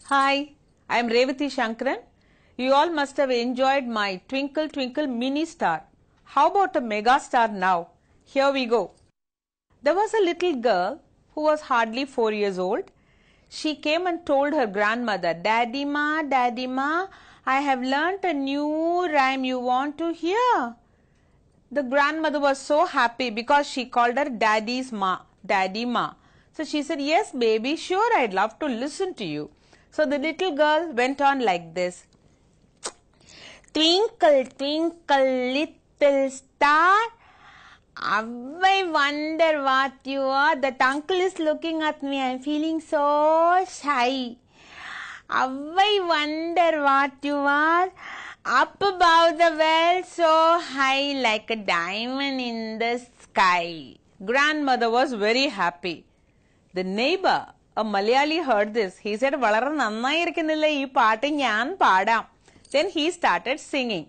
Hi, I am Revati Shankaran. You all must have enjoyed my Twinkle Twinkle Mini Star. How about a mega star now? Here we go. There was a little girl who was hardly 4 years old. She came and told her grandmother, Daddy Ma, I have learnt a new rhyme you want to hear. The grandmother was so happy because she called her Daddy Ma. So she said, yes baby, sure, I'd love to listen to you. So the little girl went on like this. Twinkle, twinkle, little star, how I wonder what you are. That uncle is looking at me. I'm feeling so shy. How I wonder what you are. Up above the world, so high like a diamond in the sky. Grandmother was very happy. The neighbor, a Malayali, heard this. He said, Valara nannai irukkunnilla ee paattu njan paadam. Then he started singing.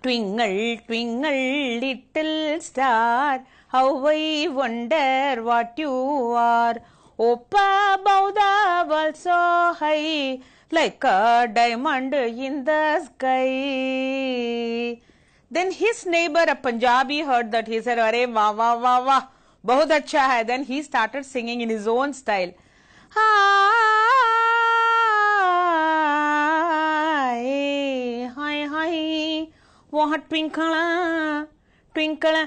Twinkle, twinkle, little star, how I wonder what you are. Up above the world so high, like a diamond in the sky. Then his neighbor, a Punjabi, heard that. He said, Arey, wah, wah, wah, wah. Bahut acha hai. Then he started singing in his own style. Hi, hi, hi. Wah, twinkle, twinkle,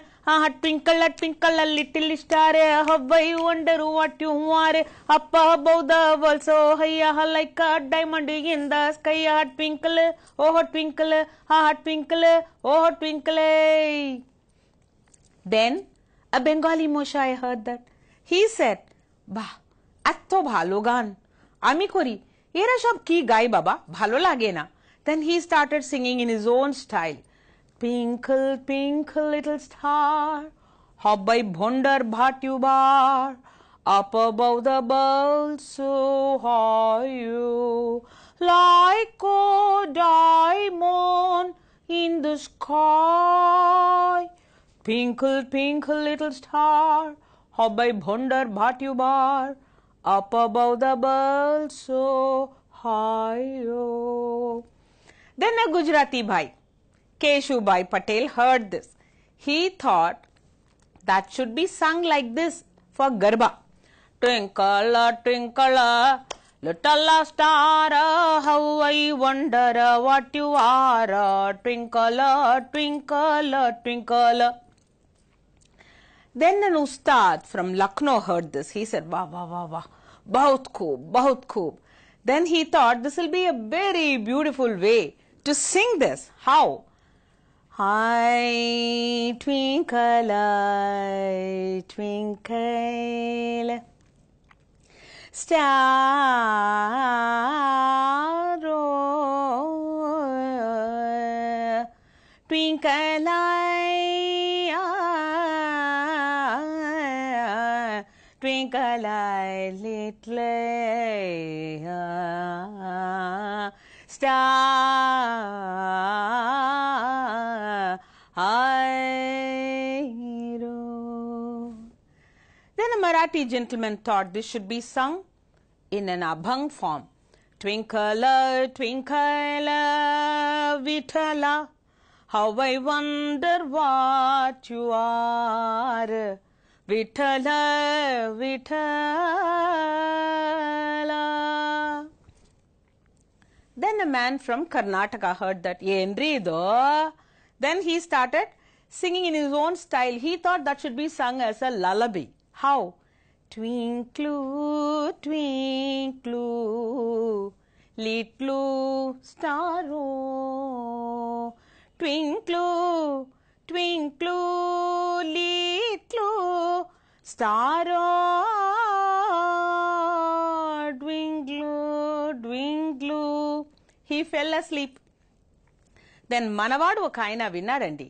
twinkle, twinkle, little star. How I wonder what you are. Up above the world so high, like a diamond in the sky. Twinkle, oh twinkle, twinkle, oh twinkle. Then a Bengali Moshai heard that. He said, Bah, atto bhalo gan. Ami kori, era shab ki gai baba, bhalo lage na. Then he started singing in his own style. Twinkle, twinkle, little star, how I wonder what you are. Up above the world so high you, like a diamond in the sky. Twinkle, twinkle, little star, how I wonder what you are. Up above the world so high you. Then a Gujarati bhai, Keshubai Patel, heard this. He thought that should be sung like this for Garba. Twinkle, twinkle, little star, how I wonder what you are. Twinkle, twinkle, twinkle. Then an Ustad from Lucknow heard this. He said, Wah, wah, wah, wah, bahut khoob, bahut khoob. Then he thought this will be a very beautiful way to sing this. How? I twinkle, star, twinkle, twinkle, little star, Then a Marathi gentleman thought this should be sung in an abhang form. Twinkle, twinkle, Vithala, how I wonder what you are. Vithala, Vithala. Then a man from Karnataka heard that. Yenri do. Then he started singing in his own style. He thought that should be sung as a lullaby. How? Twinkle, twinkle, little star, twinkle, twinkle, little star, twinkle, twinkle. He fell asleep. Then మనవాడు ఒక ఆయన విన్నాడండి.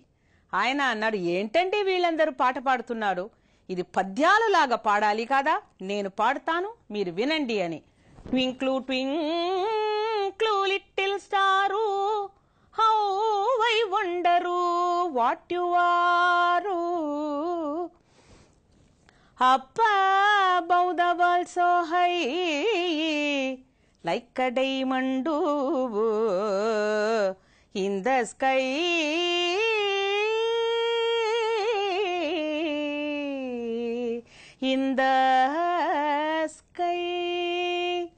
ఆయన అన్నాడు, ఏంటంటే వీళ్ళందరూ పాట పాడుతున్నారు, ఇది పద్యాలలాగా పాడాలి కదా, నేను పాడతాను, మీరు వినండి అని. Twinkle twinkle little star, how I wonder what you are. Up above the world so high, like a diamond in the sky. In the sky.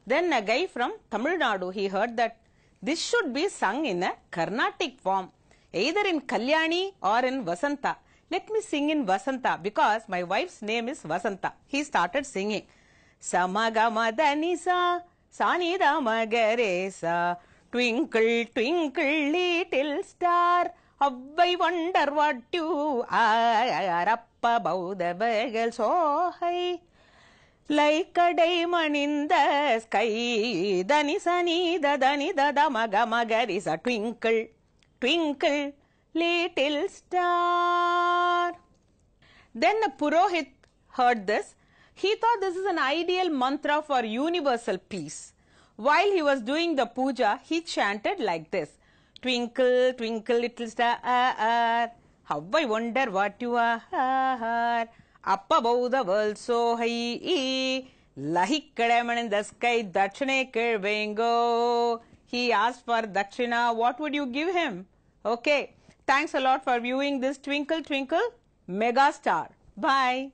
Then a guy from Tamil Nadu, he heard that this should be sung in a Carnatic form, either in Kalyani or in Vasanta. Let me sing in Vasanta because my wife's name is Vasanta. He started singing. Samagamadhanisa, Sanida Magaresa, twinkle, twinkle, little star, how I wonder what you are up above the bagel so high. Like a diamond in the sky, dani sani da dani da da maga magarisa, twinkle, twinkle, little star. Then the Purohit heard this. He thought this is an ideal mantra for universal peace. While he was doing the puja, he chanted like this. Twinkle, twinkle, little star, how I wonder what you are. Up above the world so high, like a diamond in the sky, Dakshine Kirvengo. He asked for Dakshina. What would you give him? Okay. Thanks a lot for viewing this Twinkle Twinkle Mega Star. Bye.